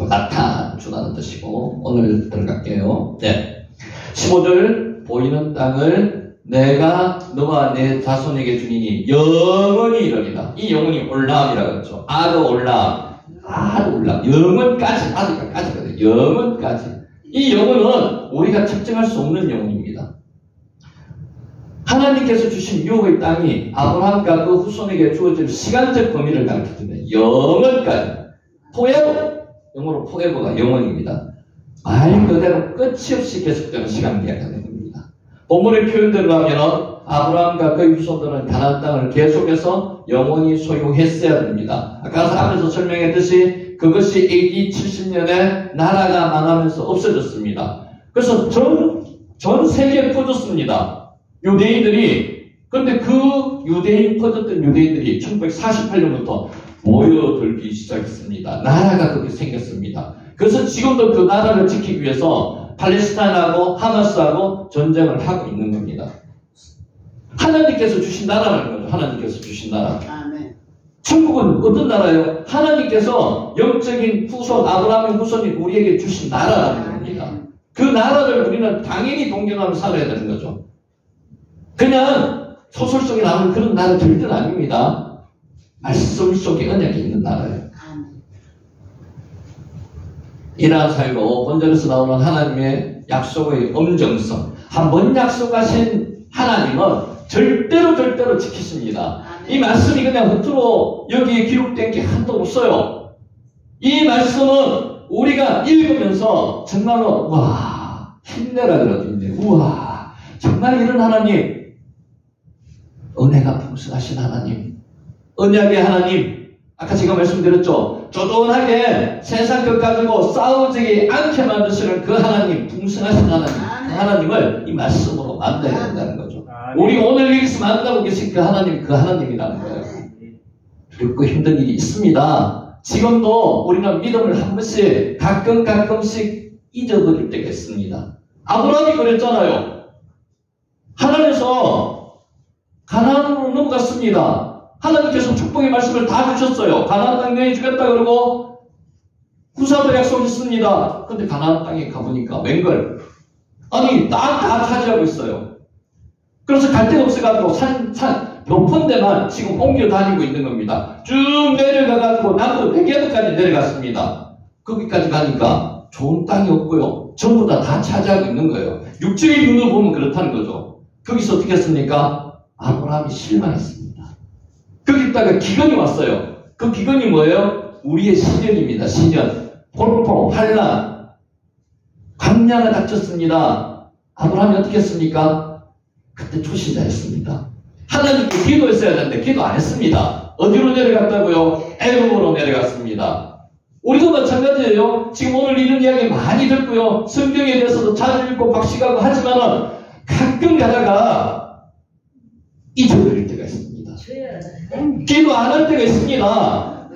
나탄 주라는 뜻이고 오늘 들어갈게요. 네. 15절 보이는 땅을 내가 너와 내 자손에게 주니니 영원히 이르리라. 이 영혼이 올라함이라고 했죠. 아드 올라함. 아드 올라함. 영원까지. 아드까지거든요. 영원까지. 이 영혼은 우리가 측정할 수 없는 영혼입니다. 하나님께서 주신 유업의 땅이 아브라함과 그 후손에게 주어질 시간적 범위를 가르쳐주면 영원까지. 포에버. 영어로 포에버가 영원입니다. 말 그대로 끝이 없이 계속되는 시간 이야기하는 겁니다. 본문의 표현대로 하면 아브라함과 그의 후손들은 가나안 땅을 계속해서 영원히 소유했어야 됩니다. 아까 앞에서 설명했듯이 그것이 AD 70년에 나라가 망하면서 없어졌습니다. 그래서 전 세계에 퍼졌습니다. 유대인들이. 그런데 그 퍼졌던 유대인들이 1948년부터 모여들기 시작했습니다. 나라가 그렇게 생겼습니다. 그래서 지금도 그 나라를 지키기 위해서 팔레스타인하고 하마스하고 전쟁을 하고 있는 겁니다. 하나님께서 주신 나라라는 거죠. 하나님께서 주신 나라. 천국은 어떤 나라예요? 하나님께서 영적인 후손, 아브라함의 후손이 우리에게 주신 나라라는 겁니다. 그 나라를 우리는 당연히 동경하며 살아야 되는 거죠. 그냥 소설 속에 나오는 그런 나라 절대는 아닙니다. 말씀 속에 언약이 있는 나라예요. 이러한 삶으로 본절에서 나오는 하나님의 약속의 엄정성. 한번 약속하신 하나님은 절대로 지키십니다. 이 말씀이 그냥 겉으로 여기에 기록된 게 한도 없어요. 이 말씀은 우리가 읽으면서 정말로 와 힘내라 그러던데 우와 정말 이런 하나님 은혜가 풍성하신 하나님 언약의 하나님 아까 제가 말씀드렸죠. 조돈하게 세상 것 가지고 싸우지 않게 만드시는 그 하나님 풍성하신 하나님 그 하나님을 이 말씀으로 만나야 된다는 거죠. 우리 오늘 여기서 만나고 계신 그 하나님, 그 하나님이라는 거예요. 두렵고 힘든 일이 있습니다. 지금도 우리는 믿음을 한 번씩 가끔씩 잊어버릴 때가 있습니다. 아브라함이 그랬잖아요. 하나님께서 가나안으로 넘어갔습니다. 하나님께서 축복의 말씀을 다 주셨어요. 가나안 땅 너희 주겠다 그러고 후사도 약속했습니다. 근데 가나안 땅에 가보니까 웬걸? 아니 다 차지하고 있어요. 그래서 갈 데가 없어가지고 산 높은 데만 지금 옮겨 다니고 있는 겁니다. 쭉 내려가가지고 남부 백야도까지 내려갔습니다. 거기까지 가니까 좋은 땅이 없고요. 전부 다 차지하고 있는 거예요. 육적인 눈으로 보면 그렇다는 거죠. 거기서 어떻게 했습니까? 아브라함이 실망했습니다. 거기다가 기근이 왔어요. 그 기근이 뭐예요? 우리의 시련입니다. 시련. 폭풍, 환난, 광야가 닥쳤습니다. 아브라함이 어떻게 했습니까? 그때 초신자였습니다. 하나님께 기도했어야 되는데 기도 안 했습니다. 어디로 내려갔다고요? 애굽으로 내려갔습니다. 우리도 마찬가지예요. 지금 오늘 이런 이야기 많이 듣고요. 성경에 대해서도 자주 읽고 박식하고 하지만은 가끔 가다가 잊어버릴 때가 있습니다. 기도 안 할 때가 있습니다.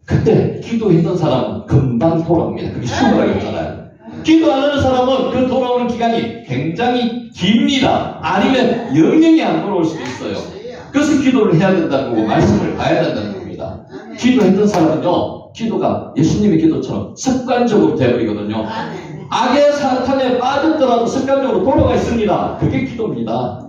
그때 기도했던 사람은 금방 돌아옵니다. 그게 수고라고 했잖아요. 기도 안 하는 사람은 그 돌아오는 기간이 굉장히 깁니다. 아니면 영영이 안 돌아올 수도 있어요. 그래서 기도를 해야 된다고 말씀을 봐야 된다는 겁니다. 기도했던 사람은요, 기도가 예수님의 기도처럼 습관적으로 되어버리거든요. 악의 사탄에 빠졌더라도 습관적으로 돌아가 있습니다. 그게 기도입니다.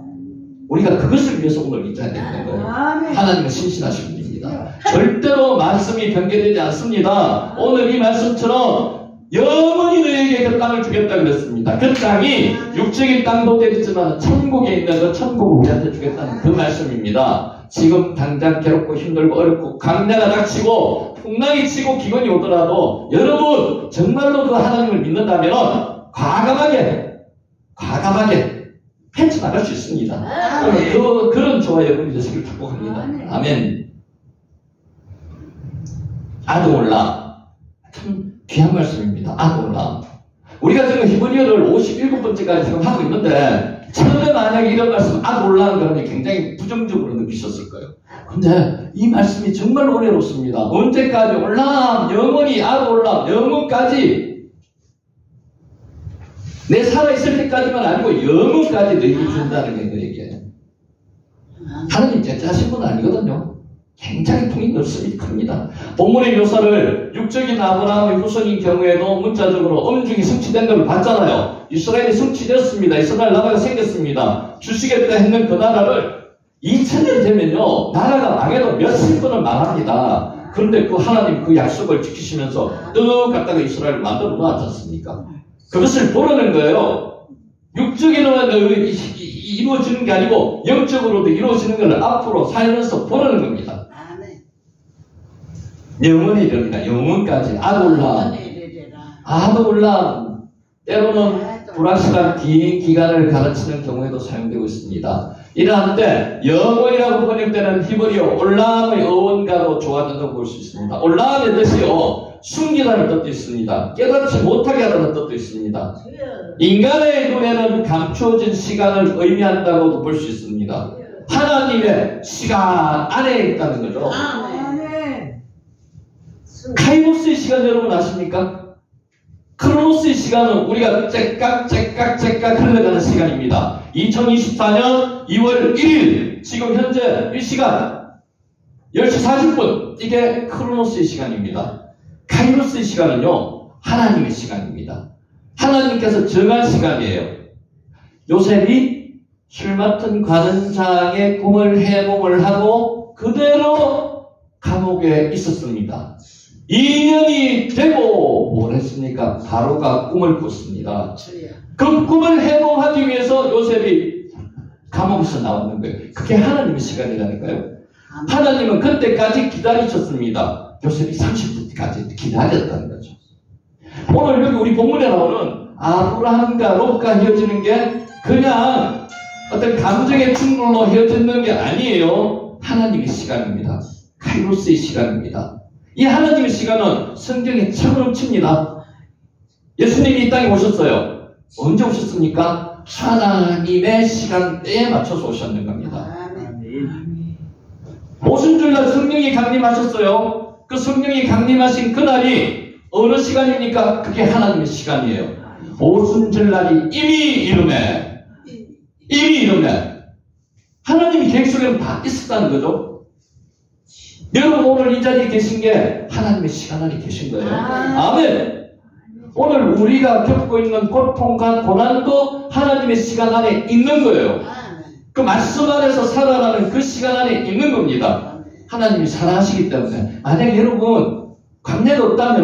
우리가 그것을 위해서 오늘 이 자리에 있는 거예요. 하나님은 신실하신 분입니다. 절대로 말씀이 변개되지 않습니다. 오늘 이 말씀처럼 영원히 너에게 그 땅을 주겠다 그랬습니다. 그 땅이 육적인 땅도 되겠지만 천국에 있는 그 천국을 우리한테 주겠다는 그 말씀입니다. 지금 당장 괴롭고 힘들고 어렵고 강야가 닥치고 풍랑이 치고 기근이 오더라도 여러분 정말로 그 하나님을 믿는다면 과감하게 헤쳐나갈 수 있습니다. 그런 저와 여러분이 되시길 축복합니다. 아멘. 아도올라 참 귀한 말씀입니다. 아도올라. 우리가 지금 히브리어를 57번째까지 지금 하고 있는데 처음에 만약에 이런 말씀 아도올라는 그러면 굉장히 부정적으로 느끼셨을 거예요. 근데 이 말씀이 정말 은혜롭습니다. 언제까지? 올람 영원히 아도올람 영원까지. 내 살아있을 때까지만 아니고 영원까지 너에게 준다는 게 너에게. 하나님 제자하신 분은 아니거든요. 굉장히 통이 넓습니다. 큽니다. 본문의 묘사를 육적인 아브라함의 후손인 경우에도 문자적으로 엄중히 성취된 걸 봤잖아요. 이스라엘이 성취되었습니다. 이스라엘 나라가 생겼습니다. 주시겠다 했는 그 나라를 2000년 되면요. 나라가 망해도 몇십 번을 망합니다. 그런데 그 하나님 그 약속을 지키시면서 뚝 갖다가 이스라엘을 만들어 놓았지 않습니까? 그것을 보라는 거예요. 육적인으로만 이루어지는 게 아니고 영적으로도 이루어지는 것을 앞으로 살면서 보라는 겁니다. 영원히 이릅니다. 영원까지. 아도올람. 때로는 불확실한 긴 기간을 가르치는 경우에도 사용되고 있습니다. 이러한데 영원이라고 번역되는 히브리어 올람의 어원과도 조화된다고 볼 수 있습니다. 올람의 뜻이요. 숨기다는 뜻도 있습니다. 깨닫지 못하게 하다는 뜻도 있습니다. 인간의 눈에는 감추어진 시간을 의미한다고도 볼 수 있습니다. 하나님의 시간 안에 있다는 거죠. 카이로스의 시간 여러분 아십니까? 크로노스의 시간은 우리가 째깍 흘러가는 시간입니다. 2024년 2월 1일 지금 현재 이 시간 10시 40분 이게 크로노스의 시간입니다. 카이로스의 시간은요 하나님의 시간입니다. 하나님께서 정한 시간이에요. 요셉이 술 맡은 관원장의 꿈을 해몽을 하고 그대로 감옥에 있었습니다. 2년이 되고 뭘 했습니까? 바로가 꿈을 꿨습니다. 그 꿈을 해몽하기 위해서 요셉이 감옥에서 나왔는 거예요. 그게 하나님의 시간이라니까요. 하나님은 그때까지 기다리셨습니다. 요셉이 30분까지 기다렸다는 거죠. 오늘 여기 우리 본문에 나오는 아브라함과 롯과 헤어지는 게 그냥 어떤 감정의 충돌로 헤어지는 게 아니에요. 하나님의 시간입니다. 카이로스의 시간입니다. 이 하나님의 시간은 성경에 참 넘칩니다. 예수님이 이 땅에 오셨어요. 언제 오셨습니까? 하나님의 시간대에 맞춰서 오셨는 겁니다. 아멘. 오순절날 성령이 강림하셨어요. 그 성령이 강림하신 그날이 어느 시간입니까? 그게 하나님의 시간이에요. 오순절날이 이미 이름에 하나님의 계획 속에는 다 있었다는 거죠. 여러분 오늘 이 자리에 계신 게 하나님의 시간 안에 계신 거예요. 아멘. 오늘 우리가 겪고 있는 고통과 고난도 하나님의 시간 안에 있는 거예요. 그 말씀 안에서 살아가는 그 시간 안에 있는 겁니다. 하나님이 사랑하시기 때문에. 만약에 여러분 관계가 없다면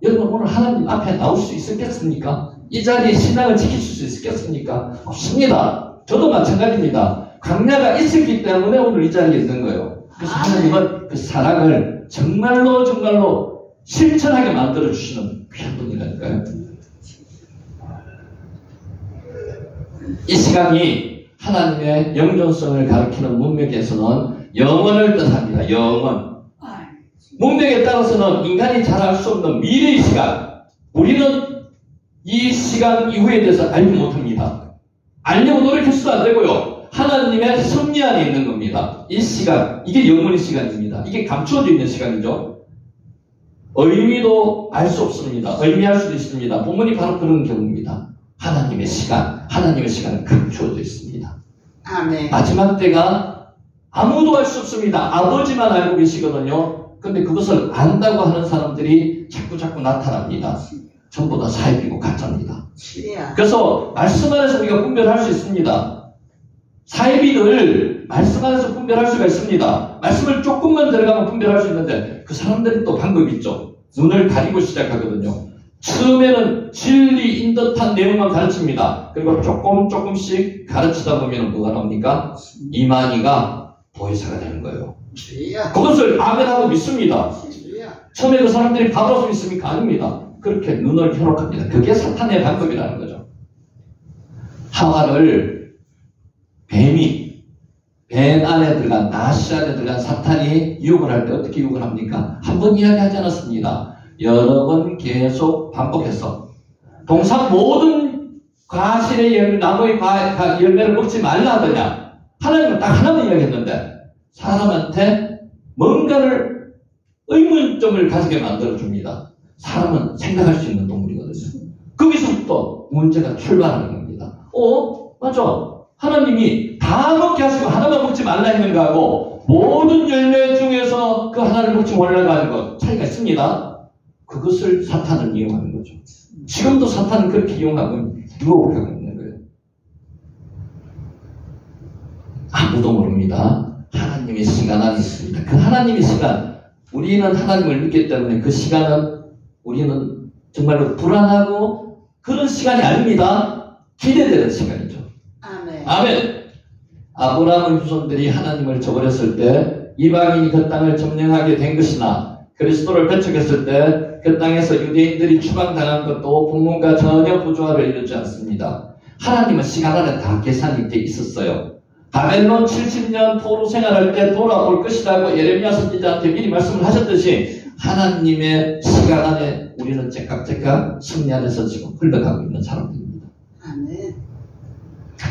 여러분 오늘 하나님 앞에 나올 수 있었겠습니까? 이 자리에 신앙을 지키실 수 있었겠습니까? 없습니다. 저도 마찬가지입니다. 광야가 있었기 때문에 오늘 이 자리에 있는 거예요. 그래서 하나님은 그 사랑을 정말로 실천하게 만들어주시는 귀한 분이라니까요. 이 시간이 하나님의 영존성을 가리키는 문맥에서는 영원을 뜻합니다. 영원. 문맥에 따라서는 인간이 잘 알 수 없는 미래의 시간. 우리는 이 시간 이후에 대해서 알지 못합니다. 알려고 노력해서도 안 되고요. 하나님의 섭리 안에 있는 겁니다. 이 시간, 이게 영원의 시간입니다. 이게 감추어져 있는 시간이죠. 의미도 알 수 없습니다. 의미할 수도 있습니다. 본문이 바로 그런 경우입니다. 하나님의 시간은 감추어져 있습니다. 아멘. 마지막 때가 아무도 알 수 없습니다. 아버지만 알고 계시거든요. 근데 그것을 안다고 하는 사람들이 자꾸 나타납니다. 전부 다 사입이고 가짜입니다. 그래서 말씀 안에서 우리가 분별할 수 있습니다. 사입이를 말씀 안에서 분별할 수가 있습니다. 말씀을 조금만 들어가면 분별할 수 있는데 그 사람들이 또 방법이 있죠. 눈을 가리고 시작하거든요. 처음에는 진리인 듯한 내용만 가르칩니다. 그리고 조금씩 가르치다 보면 뭐가 나옵니까? 이만희가 보혜사가 되는 거예요. 그것을 아멘하고 믿습니다. 처음에 그 사람들이 바보라서 믿습니까? 아닙니다. 그렇게 눈을 현혹합니다. 그게 사탄의 방법이라는 거죠. 하와를 뱀 안에 들어간, 나시 안에 들어간 사탄이 유혹을 할 때 어떻게 유혹을 합니까? 한 번 이야기하지 않았습니다. 여러 번 계속 반복해서 동상 모든 과실의 열매, 나무의 열매를 먹지 말라 하더냐. 하나님은 딱 하나만 이야기했는데 사람한테 뭔가를 의문점을 가지게 만들어줍니다. 사람은 생각할 수 있는 동물이거든요. 거기서부터 문제가 출발하는 겁니다. 맞아. 하나님이 다 먹게 하시고 하나만 먹지 말라 했는가 하고 모든 열매 중에서 그 하나를 먹지 말라고 하는 것 차이가 있습니다. 그것을 사탄은 이용하는 거죠. 지금도 사탄은 그렇게 이용하고 유혹을 하고 있는 거예요. 아무도 모릅니다. 하나님의 시간 안에 있습니다. 그 하나님의 시간, 우리는 하나님을 믿기 때문에 그 시간은 우리는 정말로 불안하고 그런 시간이 아닙니다. 기대되는 시간이죠. 아멘. 아브라함의 후손들이 하나님을 저버렸을 때 이방인이 그 땅을 점령하게 된 것이나 그리스도를 배척했을 때 그 땅에서 유대인들이 추방당한 것도 북문과 전혀 부조화를 이루지 않습니다. 하나님은 시간 안에 다 계산이 돼 있었어요. 바벨론 70년 포로 생활할 때 돌아올 것이라고 예레미야 선지자한테 미리 말씀을 하셨듯이 하나님의 시간 안에 우리는 째깍째깍 승리 안에서 지금 흘러가고 있는 사람들입니다. 아멘.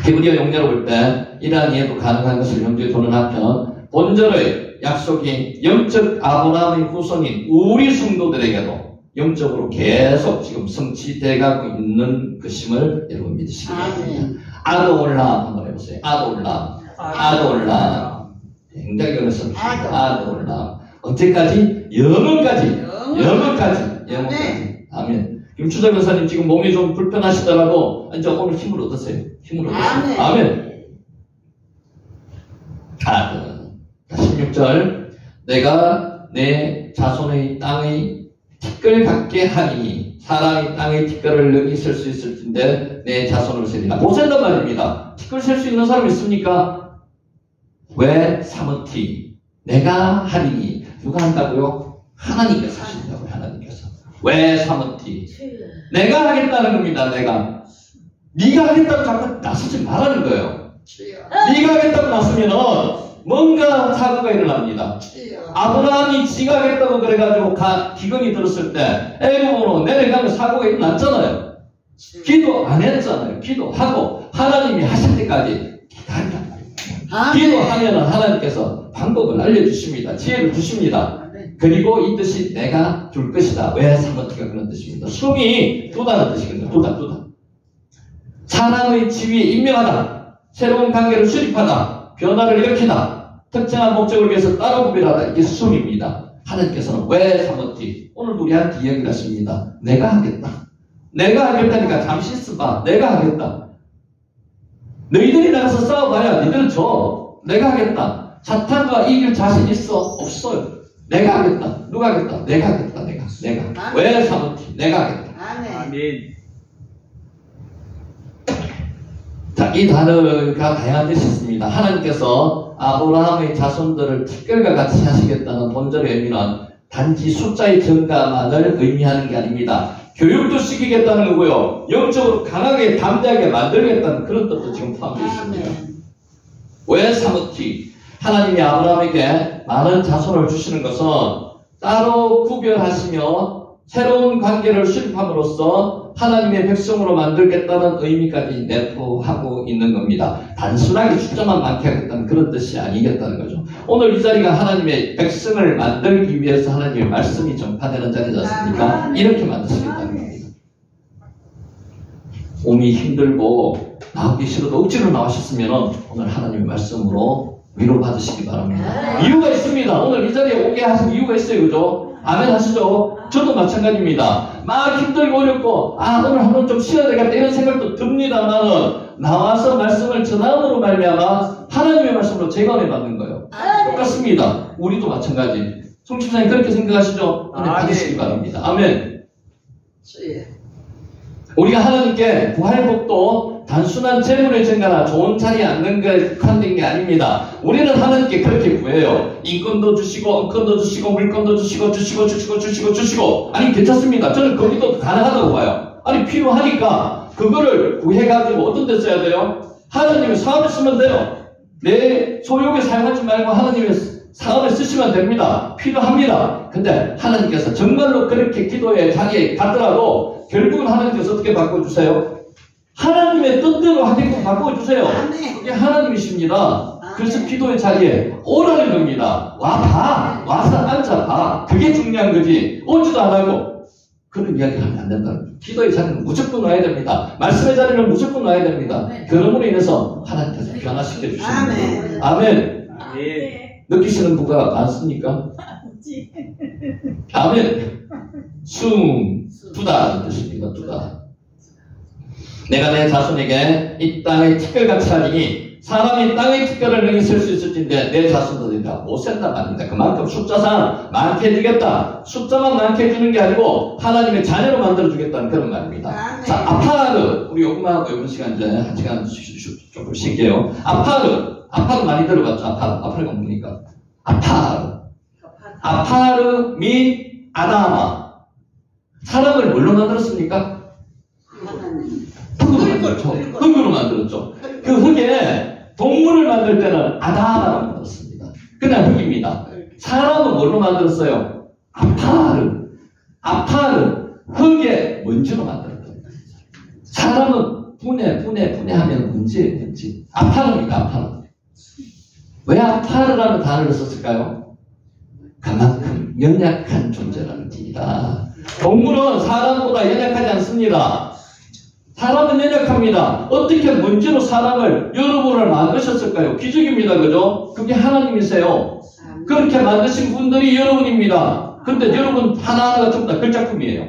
히브리어 용례로 볼 때 이러한 이해도 가능한 것을 염두에 두는 한편 본절의 약속인 영적 아브라함의 후손인 우리 성도들에게도 영적으로 계속 지금 성취돼가고 있는 것임을 여러분 믿으시기 바랍니다. 아도올람 한번 해보세요. 아도올람 굉장히 어렵습니다. 아도올람 언제까지? 영원까지. 아멘. 김추자 변사님 지금 몸이 좀 불편하시더라도 이제 오늘 힘을 얻으세요. 아멘. 16절 내가 내 자손의 땅의 티끌 같게 하니 사람이 땅의 티끌을 능히 셀 수 있을 텐데 내 자손을 세리라. 못 센단 말입니다. 티끌 셀 수 있는 사람 있습니까? 왜 사무티? 내가 하리니. 누가 한다고요? 하나님께서 하신다고요. 하나님께서. 왜 사무티? 내가 하겠다는 겁니다. 네가 하겠다고 자꾸 나서지 말라는 거예요. 네가 하겠다고 나서면은 뭔가 사고가 일어납니다. 아브라함이 지가 하겠다고 그래가지고 기근이 들었을 때 애굽으로 내려가면 사고가 일어났잖아요. 기도 안 했잖아요. 기도하고 하나님이 하실 때까지 기다린단 말이에요. 기도하면 하나님께서 방법을 알려주십니다. 지혜를 주십니다. 그리고 이 뜻이 내가 줄 것이다. 왜 사모티가 그런 뜻입니다. 숨이 두다는 뜻이거든요. 두다. 사람의 지위에 임명하다. 새로운 관계를 수립하다. 변화를 일으키다. 특정한 목적을 위해서 따로 구별하다. 이게 숨입니다. 하나님께서는 왜 사모티? 오늘 우리한테 이야기를 하십니다. 내가 하겠다. 내가 하겠다니까 잠시 있어봐. 내가 하겠다. 너희들이 나가서 싸워봐야 너희들은 져. 내가 하겠다. 사탄과 이길 자신 있어? 없어요. 내가 하겠다. 누가 하겠다? 내가 하겠다. 내가. 왜 사모티? 내가 하겠다. 아멘. 자, 이 단어가 다양한 뜻이 있습니다. 하나님께서 아브라함의 자손들을 특별과 같이 하시겠다는 본절의 의미는 단지 숫자의 증가만을 의미하는 게 아닙니다. 교육도 시키겠다는 거고요. 영적으로 강하게 담대하게 만들겠다는 그런 뜻도 지금 포함되어 있습니다. 왜 사모티? 하나님이 아브라함에게 많은 자손을 주시는 것은 따로 구별하시며 새로운 관계를 수립함으로써 하나님의 백성으로 만들겠다는 의미까지 내포하고 있는 겁니다. 단순하게 숫자만 많게 하겠다는 그런 뜻이 아니겠다는 거죠. 오늘 이 자리가 하나님의 백성을 만들기 위해서 하나님의 말씀이 전파되는 자리지 않습니까? 이렇게 만드시겠다는 겁니다. 몸이 힘들고 나오기 싫어도 억지로 나오셨으면 오늘 하나님의 말씀으로 위로받으시기 바랍니다. 이유가 있습니다. 오늘 이 자리에 오게 하신 이유가 있어요. 그죠? 아멘 하시죠? 저도 마찬가지입니다. 막 힘들고 어렵고 오늘 하루는 좀 쉬어야 되겠다 이런 생각도 듭니다만은 나와서 말씀을 전함으로 말미암아 하나님의 말씀으로 재건해 받는 거예요. 똑같습니다. 우리도 마찬가지. 송집사님 그렇게 생각하시죠? 아멘 받으시기 바랍니다. 아멘. 우리가 하나님께 부활복도 단순한 재물의 증가나 좋은 자리에 앉는 게 한된 게 아닙니다. 우리는 하나님께 그렇게 구해요. 인권도 주시고, 은권도 주시고, 물권도 주시고. 아니, 괜찮습니다. 저는 거기도 가능하다고 봐요. 아니, 필요하니까 그거를 구해가지고 어떤 데 써야 돼요? 하나님의 사업에 쓰면 돼요. 내 소욕에 사용하지 말고 하나님의 사업에 쓰시면 됩니다. 필요합니다. 근데 하나님께서 정말로 그렇게 기도의 자리에 갔더라도 결국은 하나님께서 어떻게 바꿔주세요? 하나님의 뜻대로 하게끔 바꿔주세요. 그게 하나님이십니다. 그래서 기도의 자리에 오라는 겁니다. 와서 앉아봐. 그게 중요한 거지. 오지도 안 하고 그런 이야기 하면 안 된다는 거예요. 기도의 자리는 무조건 와야 됩니다. 말씀의 자리는 무조건 와야 됩니다. 그럼으로 인해서 하나님께서 변화시켜 주시는 거예요. 아멘. 느끼시는 부가 많습니까? 아멘. 두다는 뜻입니다. 두다. 내가 내 자손에게 이 땅의 특별같이 하리니 사람이 땅의 특별을 능히 쓸 수 있을진데 내 자손들이 다 못 센다 말입니다. 그만큼 숫자상 많게 해주겠다. 숫자만 많게 해주는 게 아니고 하나님의 자녀로 만들어주겠다는 그런 말입니다. 자, 아파르. 우리 요금하고 이번 시간 이제 한 시간 조금 쉴게요. 아파르 많이 들어봤죠? 아파르가 뭡니까? 아파르 민 아다마. 사람을 뭘로 만들었습니까? 흙으로 만들었죠. 그 흙에 동물을 만들 때는 아다마라고 만들었습니다. 그냥 흙입니다. 사람은 뭘로 만들었어요? 아파르. 흙에 먼지로 만들었어요. 사람은 분해하면 먼지예요, 먼지. 아파르입니다. 왜 아파르라는 단어를 썼을까요? 그만큼 연약한 존재라는 뜻이다. 동물은 사람보다 연약하지 않습니다. 사람은 연약합니다. 어떻게 먼지로 사람을 여러분을 만드셨을까요? 기적입니다. 그죠? 그게 하나님이세요. 그렇게 만드신 분들이 여러분입니다. 근데 여러분 하나하나가 전부 다 글작품이에요.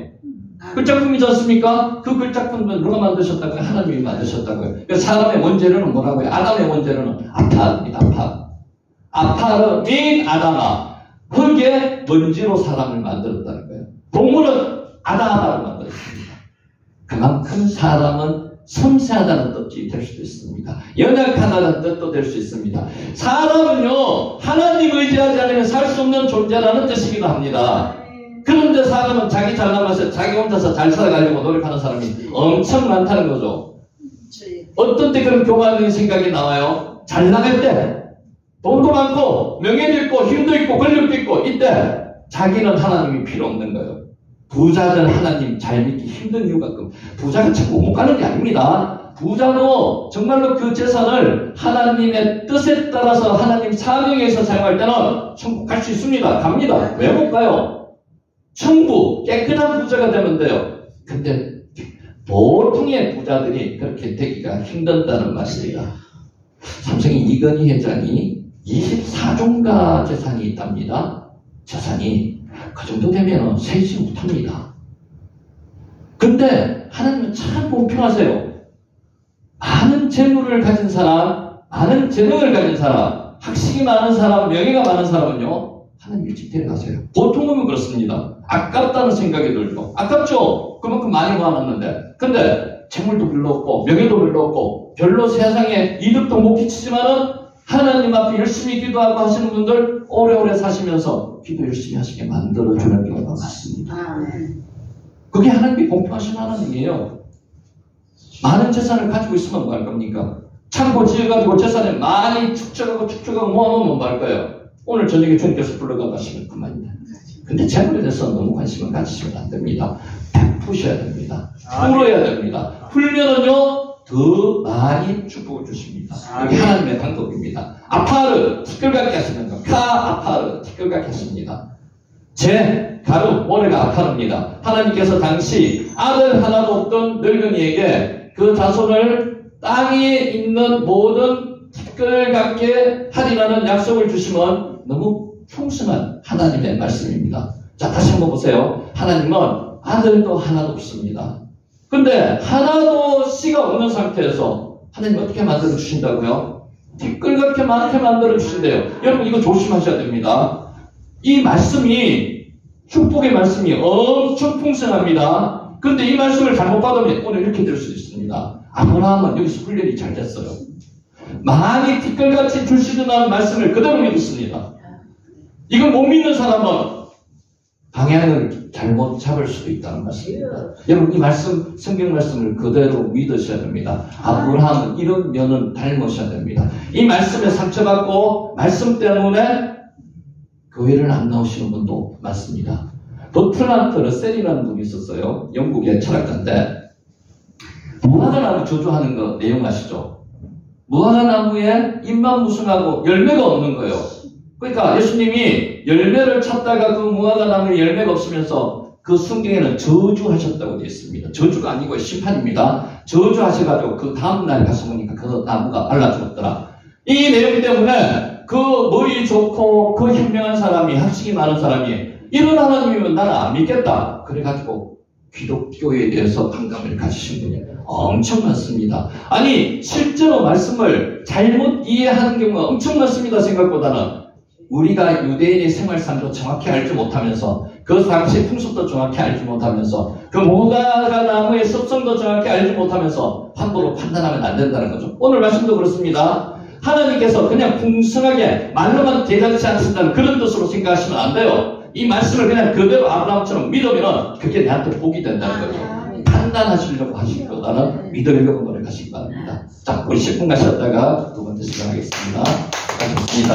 글작품이지 않습니까? 그 글작품은 누가 만드셨다고요? 하나님이 만드셨다고요. 사람의 원재료는 뭐라고요? 아담의 원재료는 아파르입니다. 아파르 민 아담아. 흙에 먼지로 사람을 만들었다는 거예요. 동물은 아다마를 만들었습니다. 그만큼 사람은 섬세하다는 뜻이 될 수도 있습니다. 연약하다는 뜻도 될 수 있습니다. 사람은요, 하나님 의지하지 않으면 살 수 없는 존재라는 뜻이기도 합니다. 그런데 사람은 자기 잘나면서 자기 혼자서 잘 살아가려고 노력하는 사람이 엄청 많다는 거죠. 어떤 때 그런 교만적인 생각이 나와요? 잘 나갈 때 돈도 많고 명예도 있고 힘도 있고 권력도 있고 이때 자기는 하나님이 필요 없는 거예요. 부자들 하나님 잘 믿기 힘든 이유가 부자가 자꾸 못 가는 게 아닙니다. 부자도 정말로 그 재산을 하나님의 뜻에 따라서 하나님 사명에서 사용할 때는 천국 갈 수 있습니다. 갑니다. 왜 못 가요? 천국 깨끗한 부자가 되면 돼요. 근데 보통의 부자들이 그렇게 되기가 힘들다는 말입니다. 삼성의 이건희 회장이 24종가 재산이 있답니다. 재산이 그 정도 되면 세지 못합니다. 근데 하나님은 참 공평하세요. 많은 재물을 가진 사람, 많은 재능을 가진 사람, 학식이 많은 사람, 명예가 많은 사람은요, 하나님 일찍 데려가세요. 보통 보면 그렇습니다. 아깝다는 생각이 들고, 아깝죠? 그만큼 많이 모아놨는데. 근데 재물도 별로 없고, 명예도 별로 없고, 별로 세상에 이득도 못 끼치지만은 하나님 앞에 열심히 기도하고 하시는 분들 오래오래 사시면서 기도 열심히 하시게 만들어주는 경우가 많습니다. 그게 하나님이 공평하신 하나님이에요. 많은 재산을 가지고 있으면 뭐 할 겁니까? 창고 지어가지고 재산을 많이 축적하고 모아놓으면 뭐 할까요? 오늘 저녁에 주님께서 불러가 가시면 그만이다. 근데 재물에 대해서 너무 관심을 가지시면 안 됩니다. 베푸셔야 됩니다. 풀어야 됩니다. 풀면은요 더 많이 축복을 주십니다. 이게 하나님의 방법입니다. 아파르 티끌같게 하시는 거. 아파르 티끌같게 하십니다. 제 가루 모래가 아파릅니다. 하나님께서 당시 아들 하나도 없던 늙은이에게 그 자손을 땅에 있는 모든 티끌같게 하리라는 약속을 주시면 너무 풍성한 하나님의 말씀입니다. 자, 다시 한번 보세요. 하나님은 아들도 하나도 없습니다. 근데 하나도 씨가 없는 상태에서 하나님 어떻게 만들어 주신다고요? 티끌같게 많게 만들어 주신대요. 여러분 이거 조심하셔야 됩니다. 이 말씀이 축복의 말씀이 엄청 풍성합니다. 근데 이 말씀을 잘못 받으면 오늘 이렇게 될 수 있습니다. 아브라함은 여기서 훈련이 잘 됐어요. 많이 티끌같이 주시는 말씀을 그대로 믿었습니다. 이걸 못 믿는 사람은 방향을 잘못 잡을 수도 있다는 말씀입니다. 여러분 이 말씀, 성경 말씀을 그대로 믿으셔야 됩니다. 아브라함은 이런 면은 닮으셔야 됩니다. 이 말씀에 상처받고 말씀 때문에 교회를 안 나오시는 분도 많습니다. 버트란트 러셀이라는 분이 있었어요. 영국의 철학자인데 무화과나무 저주하는 거 내용 아시죠? 무화과나무에 잎만 무성하고 열매가 없는 거예요. 그러니까 예수님이 열매를 찾다가 그 무화과나무에 열매가 없으면서 그 성경에는 저주하셨다고 되어 있습니다. 저주가 아니고 심판입니다. 저주하셔가지고 그 다음날 가서 보니까 그 나무가 말라 죽었더라. 이 내용 때문에 그 머리 좋고 그 현명한 사람이, 학식이 많은 사람이 이런 하나님이면 나는 안 믿겠다. 그래가지고 기독교에 대해서 반감을 가지신 분이 엄청 많습니다. 아니 실제로 말씀을 잘못 이해하는 경우가 엄청 많습니다. 생각보다는 우리가 유대인의 생활상도 정확히 알지 못하면서 그 당시 풍습도 정확히 알지 못하면서 그 무화과나무의 습성도 정확히 알지 못하면서 함부로 판단하면 안 된다는 거죠. 오늘 말씀도 그렇습니다. 하나님께서 그냥 풍성하게 말로만 대단치 않으신다는 그런 뜻으로 생각하시면 안 돼요. 이 말씀을 그냥 그대로 아브라함처럼 믿으면 그게 내한테 복이 된다는 거죠. 판단하시려고 하시기보다는 믿으려고 노력하시기 바랍니다. 자, 우리 10분 가셨다가 두 번째 시간 하겠습니다. 고맙습니다.